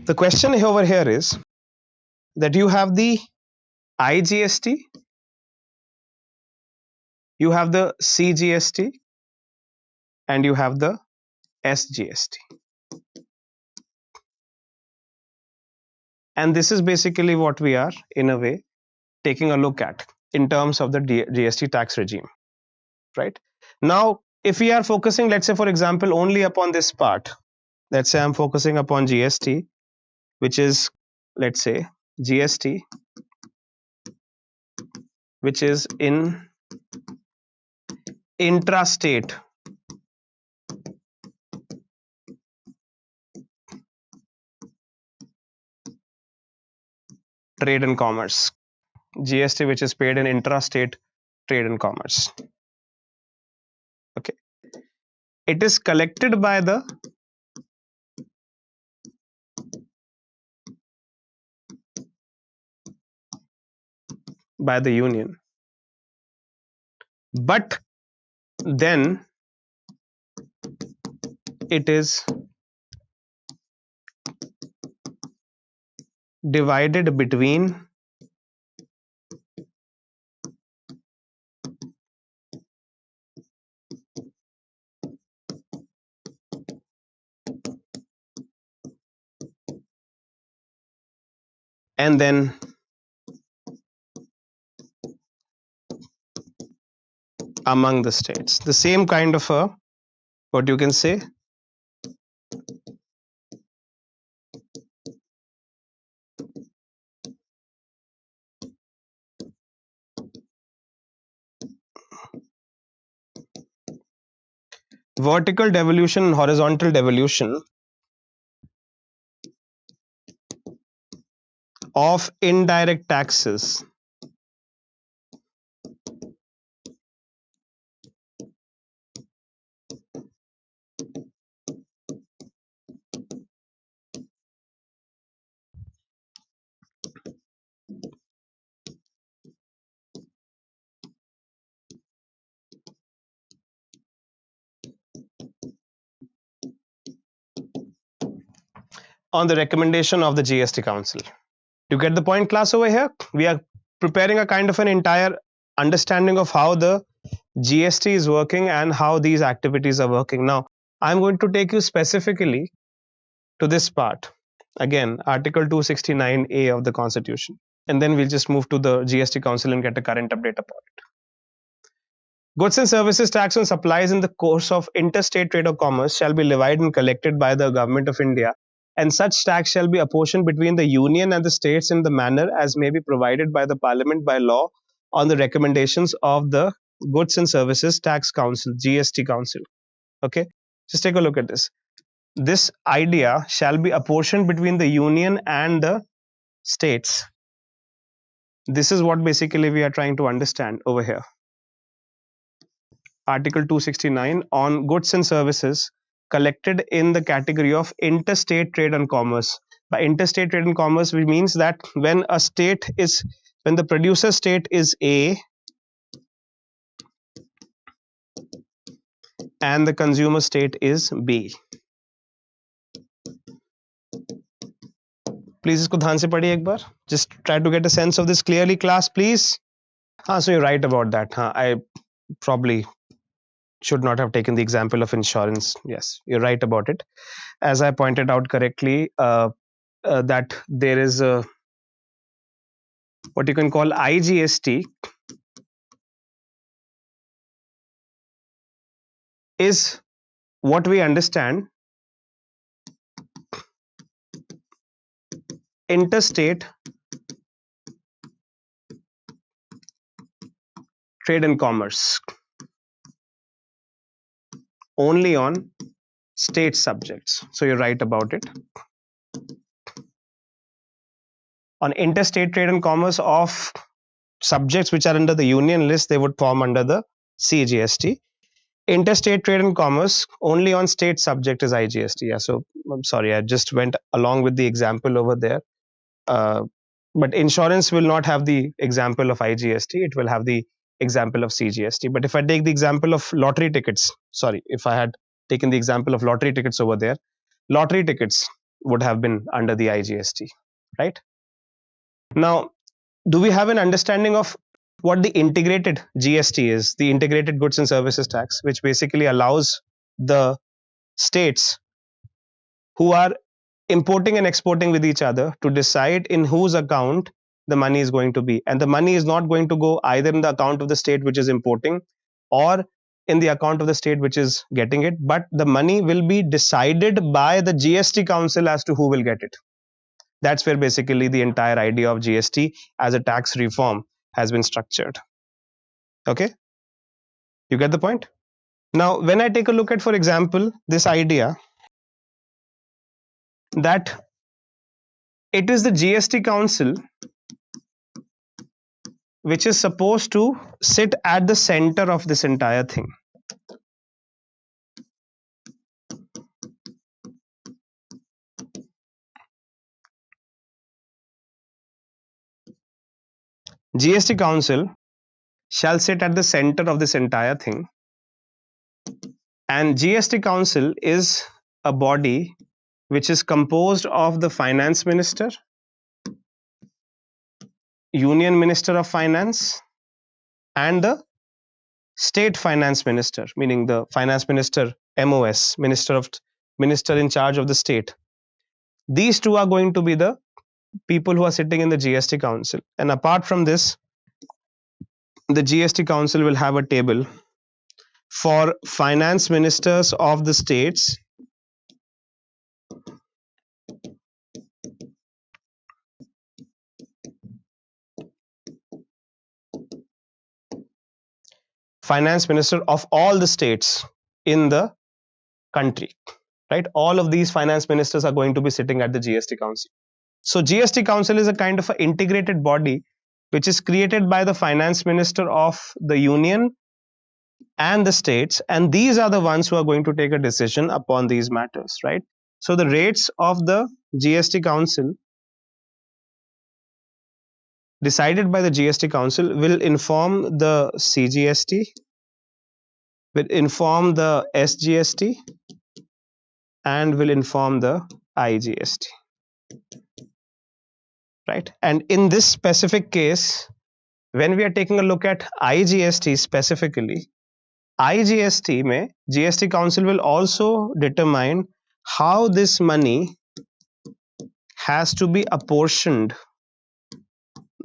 The question over here is that you have the IGST, you have the CGST, and you have the SGST. And this is basically what we are, in a way, taking a look at in terms of the GST tax regime, right? Now, if we are focusing, let's say, for example, only upon this part, let's say I'm focusing upon GST, which is, let's say, GST, which is in intrastate trade and commerce. GST which is paid in intrastate trade and commerce. Okay. It is collected by the union. But then it is divided between and then among the states. The same kind of a, what you can say, vertical devolution and horizontal devolution of indirect taxes on the recommendation of the GST Council. You get the point, class, over here? We are preparing a kind of an entire understanding of how the GST is working and how these activities are working. Now, I'm going to take you specifically to this part. Again, Article 269A of the Constitution. And then we'll just move to the GST Council and get a current update about it. Goods and services tax on supplies in the course of interstate trade or commerce shall be levied and collected by the Government of India, and such tax shall be apportioned between the Union and the states in the manner as may be provided by the Parliament by law on the recommendations of the Goods and Services Tax Council, GST Council. Okay, just take a look at this. This idea shall be apportioned between the Union and the states. This is what basically we are trying to understand over here. Article 269 on goods and services collected in the category of interstate trade and commerce. By interstate trade and commerce, which means that when the producer state is A and the consumer state is B. Please isko dhyan se padhiye ek bar. Just try to get a sense of this clearly, class, please. So you're right about that. I probably should not have taken the example of insurance. Yes, you're right about it. As I pointed out correctly, that there is a, what you can call IGST is what we understand interstate trade and commerce only on state subjects. So you're right about it. On interstate trade and commerce of subjects which are under the union list, they would form under the CGST. Interstate trade and commerce only on state subject is IGST. Yeah, so I'm sorry, I just went along with the example over there. But insurance will not have the example of IGST, it will have the example of CGST. But if I take the example of lottery tickets, sorry, if I had taken the example of lottery tickets over there, lottery tickets, would have been under the IGST, right? Now, do we have an understanding of what the integrated GST is, the integrated goods and services tax, which basically allows the states who are importing and exporting with each other to decide in whose account the money is going to be, and the money is not going to go either in the account of the state which is importing or in the account of the state which is getting it, but the money will be decided by the GST council as to who will get it. That's where basically the entire idea of GST as a tax reform has been structured. Okay, you get the point? Now, when I take a look at, for example, this idea that it is the GST council which is supposed to sit at the center of this entire thing. GST council shall sit at the center of this entire thing, and GST council is a body which is composed of the finance minister, union minister of finance, and the state finance minister, meaning the finance minister, MOS, minister in charge of the state. These two are going to be the people who are sitting in the GST council. And apart from this, the GST council will have a table for finance ministers of the states finance minister of all the states in the country, right? All of these finance ministers are going to be sitting at the GST council. So GST council is a kind of an integrated body which is created by the finance minister of the union and the states, and these are the ones who are going to take a decision upon these matters, right? So the rates of the GST council decided by the GST council will inform the CGST, will inform the SGST, and will inform the IGST, right? And in this specific case, when we are taking a look at IGST specifically, IGST mein GST council will also determine how this money has to be apportioned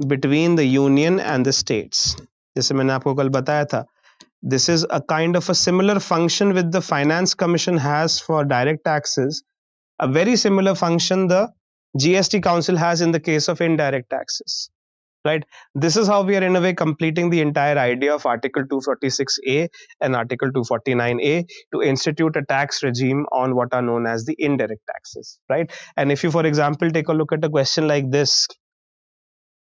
between the union and the states. जैसे मैंने आपको कल बताया था, this is a kind of a similar function with the finance commission has for direct taxes. A very similar function the GST council has in the case of indirect taxes, right? This is how we are in a way completing the entire idea of Article 246A and Article 249A to institute a tax regime on what are known as the indirect taxes, right? And if you, for example, take a look at a question like this,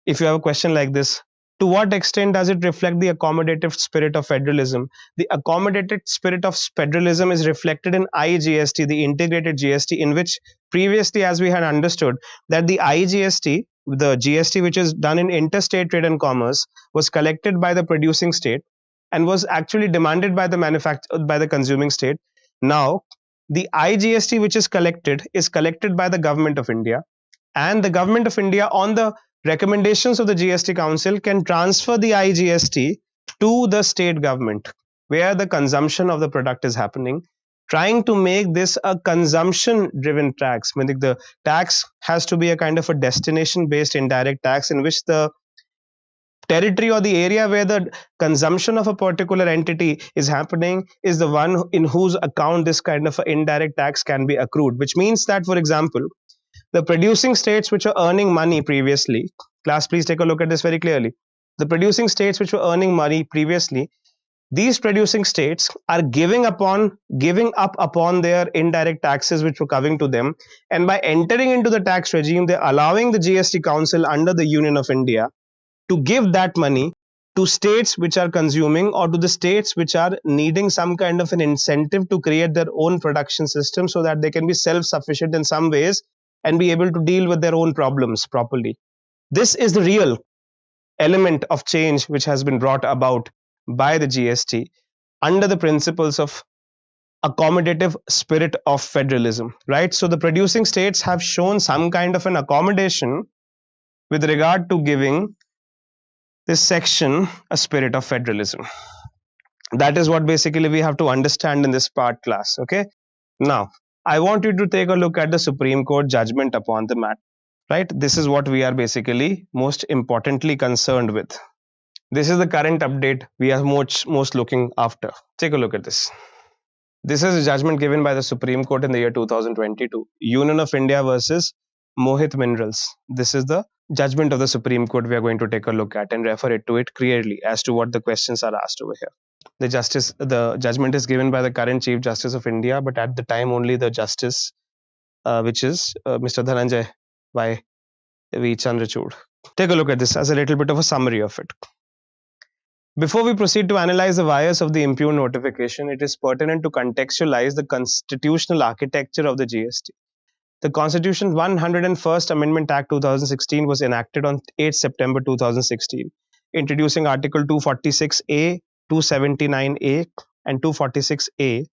if you have a question like this, to what extent does it reflect the accommodative spirit of federalism? The accommodative spirit of federalism is reflected in IGST, the integrated GST, in which previously, as we had understood, that the IGST, the GST which is done in interstate trade and commerce, was collected by the producing state and was actually demanded by the consuming state. Now, the IGST which is collected by the government of India, and the government of India, on the recommendations of the GST council, can transfer the IGST to the state government where the consumption of the product is happening, trying to make this a consumption driven tax, meaning the tax has to be a kind of a destination based indirect tax in which the territory or the area where the consumption of a particular entity is happening is the one in whose account this kind of indirect tax can be accrued, which means that, for example, the producing states which are earning money previously, class, please take a look at this very clearly. The producing states which were earning money previously, these producing states are giving up upon their indirect taxes which were coming to them, and by entering into the tax regime, they're allowing the GST council under the Union of India to give that money to states which are consuming, or to the states which are needing some kind of an incentive to create their own production system so that they can be self-sufficient in some ways and be able to deal with their own problems properly. This is the real element of change which has been brought about by the GST under the principles of accommodative spirit of federalism, right? So the producing states have shown some kind of an accommodation with regard to giving this section a spirit of federalism. That is what basically we have to understand in this part class. Okay, now I want you to take a look at the Supreme Court judgment upon the matter, right? This is what we are basically most importantly concerned with. This is the current update we are most looking after. Take a look at this. This is a judgment given by the Supreme Court in the year 2022, Union of India versus Mohit Minerals. This is the judgment of the Supreme Court we are going to take a look at and refer it to it clearly as to what the questions are asked over here. The judgment is given by the current Chief Justice of India, but at the time only the Justice, which is Mr. Dhananjay Y. V. Chandrachud. Take a look at this as a little bit of a summary of it. Before we proceed to analyze the wires of the impugned notification, it is pertinent to contextualize the constitutional architecture of the GST. The Constitution 101st Amendment Act 2016 was enacted on 8 September 2016, introducing Article 246A, 279A and 246A.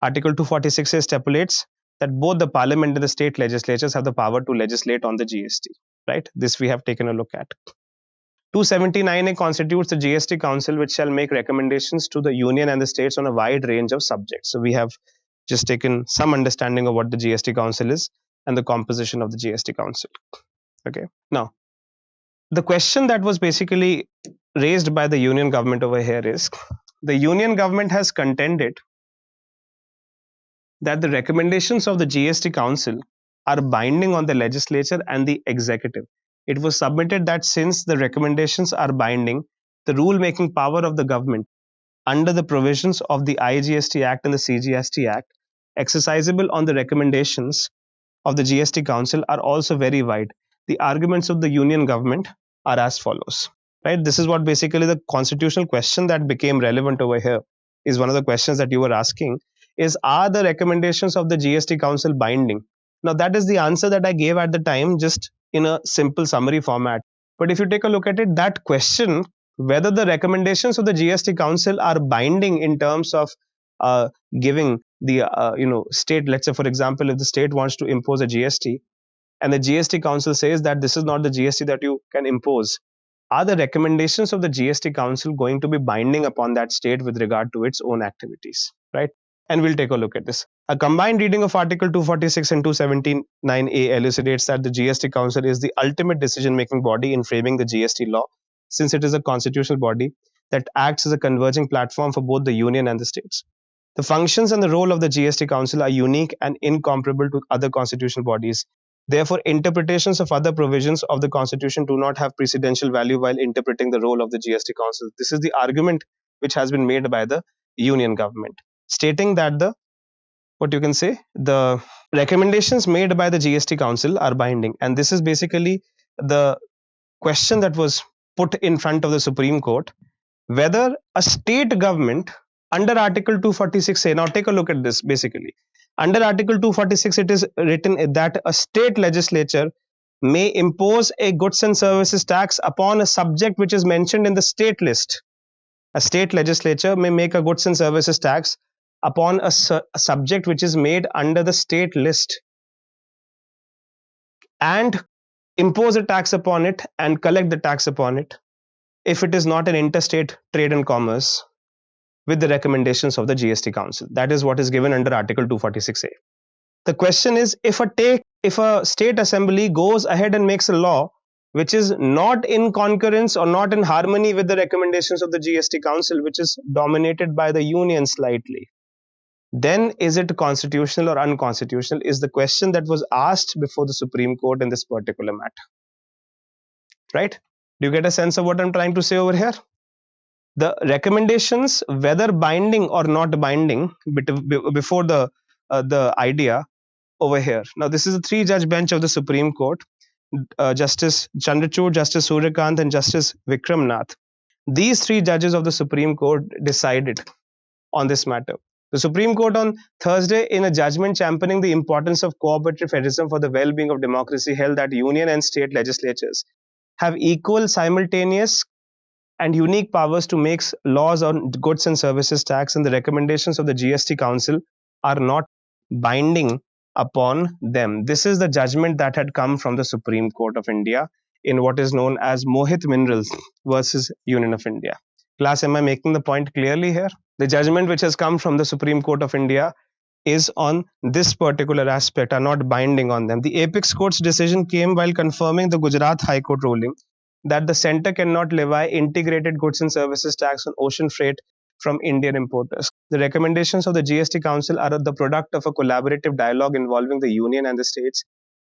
Article 246A stipulates that both the Parliament and the state legislatures have the power to legislate on the GST. Right? This we have taken a look at. 279A constitutes the GST Council, which shall make recommendations to the Union and the states on a wide range of subjects. So we have just taken some understanding of what the GST Council is and the composition of the GST Council. Okay. Now, the question that was basically raised by the Union government over here is, the Union government has contended that the recommendations of the GST Council are binding on the legislature and the executive. It was submitted that since the recommendations are binding, the rule-making power of the government under the provisions of the IGST Act and the CGST Act exercisable on the recommendations of the GST Council are also very wide. The arguments of the Union government are as follows. Right? This is what basically the constitutional question that became relevant over here is one of the questions that you were asking is, are the recommendations of the GST Council binding? Now that is the answer that I gave at the time, just in a simple summary format. But if you take a look at it, that question, whether the recommendations of the GST Council are binding in terms of giving the state, let's say for example, if the state wants to impose a GST and the GST Council says that this is not the GST that you can impose, are the recommendations of the GST Council going to be binding upon that state with regard to its own activities, right? And we'll take a look at this. A combined reading of Article 246 and 279A elucidates that the GST Council is the ultimate decision-making body in framing the GST law, since it is a constitutional body that acts as a converging platform for both the union and the states. The functions and the role of the GST Council are unique and incomparable to other constitutional bodies. Therefore, interpretations of other provisions of the Constitution do not have precedential value while interpreting the role of the GST Council. This is the argument which has been made by the Union government, stating that the recommendations made by the GST Council are binding. And this is basically the question that was put in front of the Supreme Court, whether a state government under Article 246A, now take a look at this basically. Under Article 246, it is written that a state legislature may impose a goods and services tax upon a subject which is mentioned in the state list. A state legislature may make a goods and services tax upon a subject which is made under the state list and impose a tax upon it and collect the tax upon it if it is not an interstate trade and commerce with the recommendations of the GST Council. That is what is given under Article 246A. The question is, if a state assembly goes ahead and makes a law which is not in concurrence or not in harmony with the recommendations of the GST Council, which is dominated by the union slightly, then is it constitutional or unconstitutional is the question that was asked before the Supreme Court in this particular matter. Right? Do you get a sense of what I'm trying to say over here? The recommendations, whether binding or not binding, before the idea over here. Now, this is a three-judge bench of the Supreme Court, Justice Chandrachud, Justice Suryakant, and Justice Vikram Nath. These three judges of the Supreme Court decided on this matter. The Supreme Court on Thursday, in a judgment championing the importance of cooperative federalism for the well-being of democracy, held that union and state legislatures have equal, simultaneous, and unique powers to make laws on goods and services tax, and the recommendations of the GST Council are not binding upon them. This is the judgment that had come from the Supreme Court of India in what is known as Mohit Minerals versus Union of India. Class, am I making the point clearly here? The judgment which has come from the Supreme Court of India is on this particular aspect, are not binding on them. The apex court's decision came while confirming the Gujarat High Court ruling that the center cannot levy integrated goods and services tax on ocean freight from Indian importers. The recommendations of the GST Council are the product of a collaborative dialogue involving the union and the states.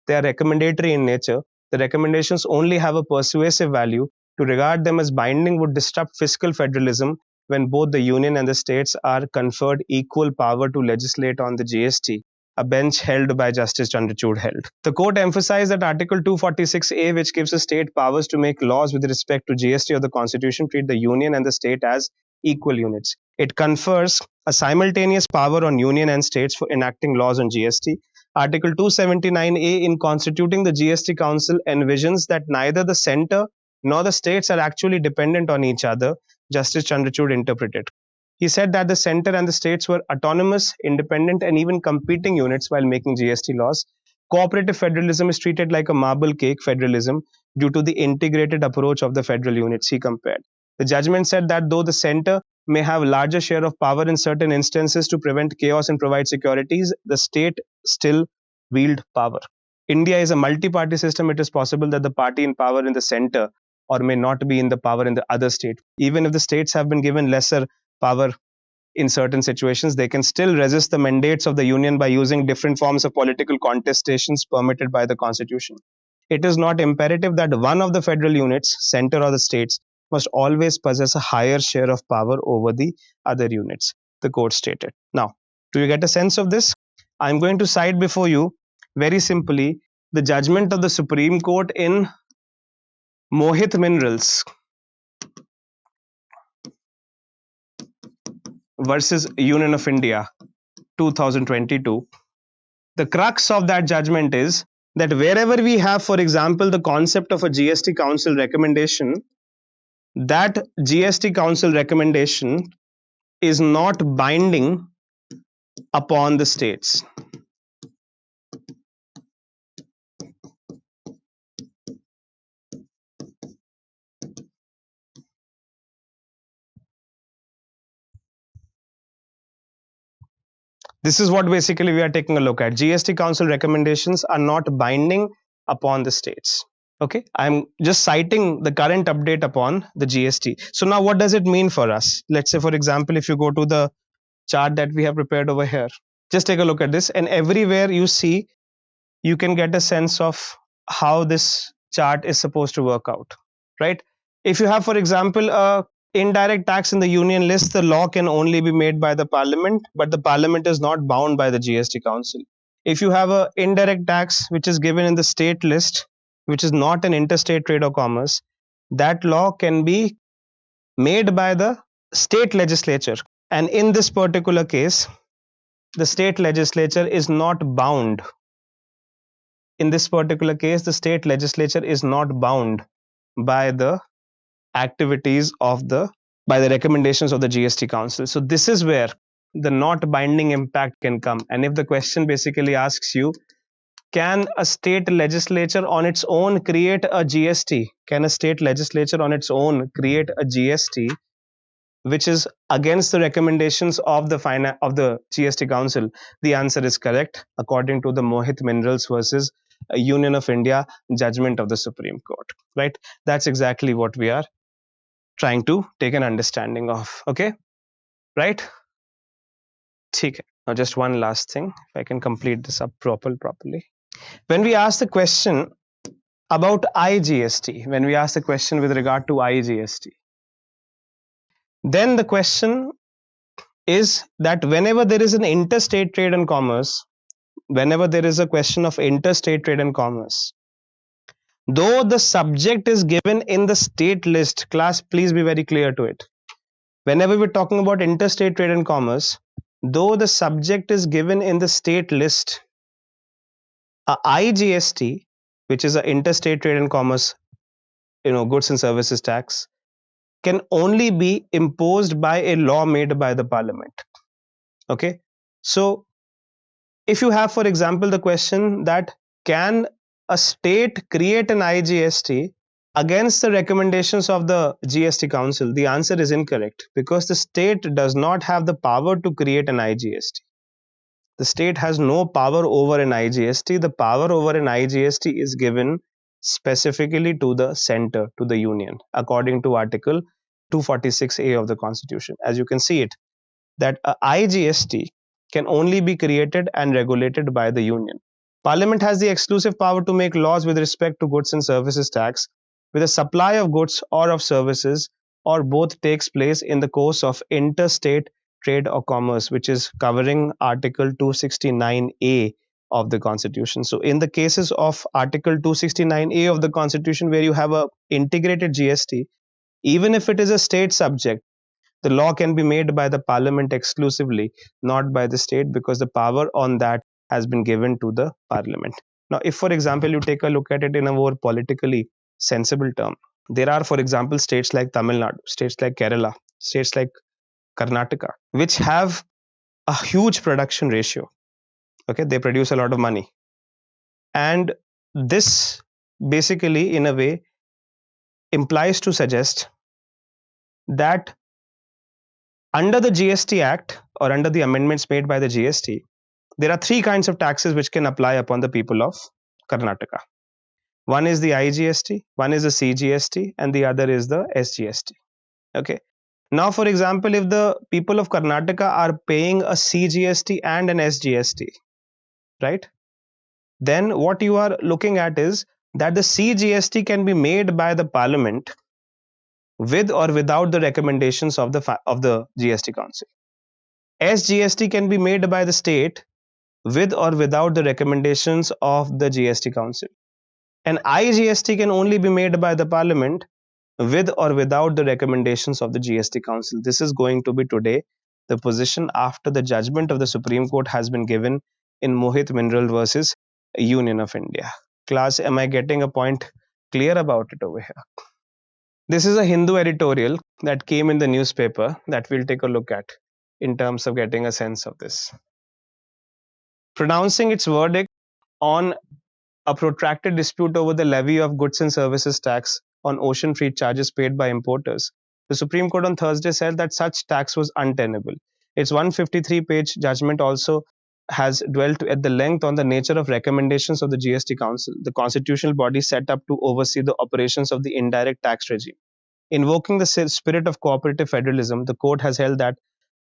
They are recommendatory in nature. The recommendations only have a persuasive value. To regard them as binding would disrupt fiscal federalism when both the union and the states are conferred equal power to legislate on the GST, a bench held by Justice Chandrachud held. The court emphasized that Article 246A, which gives the state powers to make laws with respect to GST of the Constitution, treat the union and the state as equal units. It confers a simultaneous power on union and states for enacting laws on GST. Article 279A in constituting the GST Council envisions that neither the center nor the states are actually dependent on each other, Justice Chandrachud interpreted. He said that the center and the states were autonomous, independent, and even competing units while making GST laws. Cooperative federalism is treated like a marble cake federalism due to the integrated approach of the federal units, he compared. The judgment said that though the center may have larger share of power in certain instances to prevent chaos and provide securities, the state still wield power. India is a multi-party system. It is possible that the party in power in the center or may not be in the power in the other state. Even if the states have been given lesser power in certain situations, they can still resist the mandates of the union by using different forms of political contestations permitted by the constitution. It is not imperative that one of the federal units, center or the states, must always possess a higher share of power over the other units, the court stated. Now, do you get a sense of this? I'm going to cite before you, very simply, the judgment of the Supreme Court in Mohit Minerals versus Union of India 2022. The crux of that judgment is that wherever we have, for example, the concept of a GST Council recommendation, that GST Council recommendation is not binding upon the states. This is what basically we are taking a look at. GST Council recommendations are not binding upon the states. Okay, I'm just citing the current update upon the GST. So now what does it mean for us? Let's say, for example, if you go to the chart that we have prepared over here, just take a look at this, and everywhere you see, you can get a sense of how this chart is supposed to work out, right? If you have, for example, a indirect tax in the union list, the law can only be made by the parliament, but the parliament is not bound by the GST Council. If you have an indirect tax which is given in the state list, which is not an interstate trade or commerce, that law can be made by the state legislature. And in this particular case, the state legislature is not bound. In this particular case, the state legislature is not bound by the activities of by the recommendations of the GST Council. So this is where the not binding impact can come. And if the question basically asks you, can a state legislature on its own create a GST? Can a state legislature on its own create a GST which is against the recommendations of the GST Council? The answer is correct, according to the Mohit Minerals versus Union of India judgment of the Supreme Court, right? That's exactly what we are trying to take an understanding of. Okay, right? Okay. Now just one last thing, if I can complete this up properly. When we ask the question about IGST, when we ask the question with regard to IGST, then the question is that whenever there is an interstate trade and commerce, whenever there is a question of interstate trade and commerce, though the subject is given in the state list, class, please be very clear to it. Whenever we're talking about interstate trade and commerce, though the subject is given in the state list, a IGST, which is an interstate trade and commerce, goods and services tax, can only be imposed by a law made by the parliament. Okay, so if you have, for example, the question that can a state create an IGST against the recommendations of the GST Council, the answer is incorrect, because the state does not have the power to create an IGST. The state has no power over an IGST. The power over an IGST is given specifically to the center, to the union, according to Article 246A of the Constitution. As you can see it, that a IGST can only be created and regulated by the union. Parliament has the exclusive power to make laws with respect to goods and services tax, where the supply of goods or of services or both takes place in the course of interstate trade or commerce, which is covering Article 269A of the Constitution. So in the cases of Article 269A of the Constitution, where you have a integrated GST, even if it is a state subject, the law can be made by the parliament exclusively, not by the state, because the power on that has been given to the parliament. Now, if, for example, you take a look at it in a more politically sensible term, there are, for example, states like Tamil Nadu, states like Kerala, states like Karnataka, which have a huge production ratio. Okay, they produce a lot of money. And this basically, in a way, implies to suggest that under the GST Act or under the amendments made by the GST, there are three kinds of taxes which can apply upon the people of Karnataka. One is the IGST, one is the CGST, and the other is the SGST. Okay. Now, for example, if the people of Karnataka are paying a CGST and an SGST, right, then what you are looking at is that the CGST can be made by the parliament with or without the recommendations of the GST Council. SGST can be made by the state with or without the recommendations of the GST Council. And IGST can only be made by the parliament with or without the recommendations of the GST Council. This is going to be today the position after the judgment of the Supreme Court has been given in Mohit Mineral versus Union of India. Class, am I getting a point clear about it over here? This is a Hindu editorial that came in the newspaper that we'll take a look at in terms of getting a sense of this. Pronouncing its verdict on a protracted dispute over the levy of goods and services tax on ocean freight charges paid by importers, the Supreme Court on Thursday said that such tax was untenable. Its 153-page judgment also has dwelt at the length on the nature of recommendations of the GST Council, the constitutional body set up to oversee the operations of the indirect tax regime. Invoking the spirit of cooperative federalism, the court has held that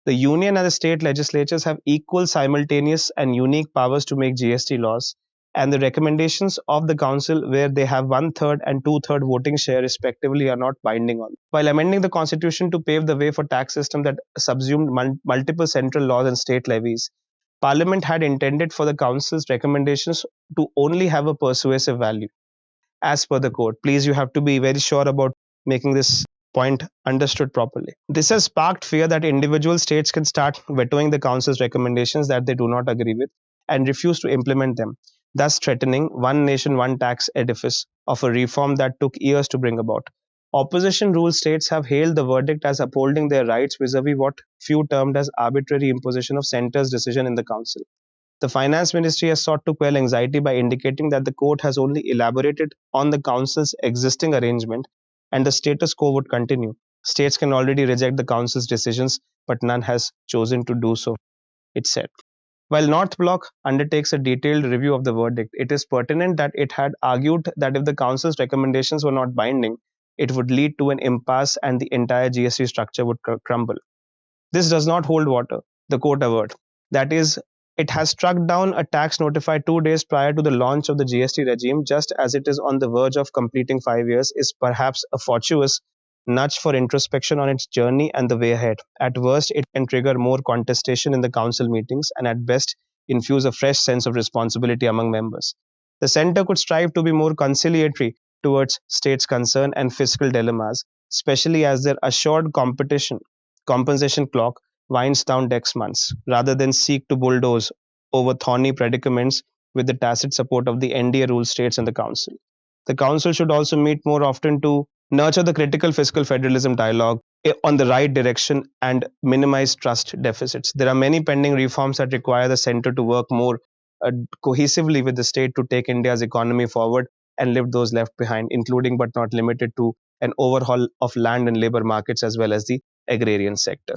the union and the state legislatures have equal, simultaneous, and unique powers to make GST laws, and the recommendations of the council, where they have 1/3 and 2/3 voting share respectively, are not binding on. While amending the constitution to pave the way for tax system that subsumed multiple central laws and state levies, Parliament had intended for the council's recommendations to only have a persuasive value. As per the court, please, you have to be very sure about making this point understood properly. This has sparked fear that individual states can start vetoing the council's recommendations that they do not agree with and refuse to implement them, thus threatening one nation, one tax edifice of a reform that took years to bring about. Opposition rule states have hailed the verdict as upholding their rights vis-a-vis what few termed as arbitrary imposition of centre's decision in the council. The finance ministry has sought to quell anxiety by indicating that the court has only elaborated on the council's existing arrangement and the status quo would continue. States can already reject the council's decisions, but none has chosen to do so, it said. While North Block undertakes a detailed review of the verdict, it is pertinent that it had argued that if the council's recommendations were not binding, it would lead to an impasse and the entire GST structure would crumble. This does not hold water, the court averred. That is, it has struck down a tax notified 2 days prior to the launch of the GST regime, just as it is on the verge of completing 5 years, is perhaps a fortuitous nudge for introspection on its journey and the way ahead. At worst, it can trigger more contestation in the council meetings and at best infuse a fresh sense of responsibility among members. The centre could strive to be more conciliatory towards states' concern and fiscal dilemmas, especially as their assured compensation clock winds down next months, rather than seek to bulldoze over thorny predicaments with the tacit support of the NDA-ruled states and the council. The council should also meet more often to nurture the critical fiscal federalism dialogue on the right direction and minimize trust deficits. There are many pending reforms that require the centre to work more cohesively with the state to take India's economy forward and lift those left behind, including but not limited to an overhaul of land and labor markets as well as the agrarian sector.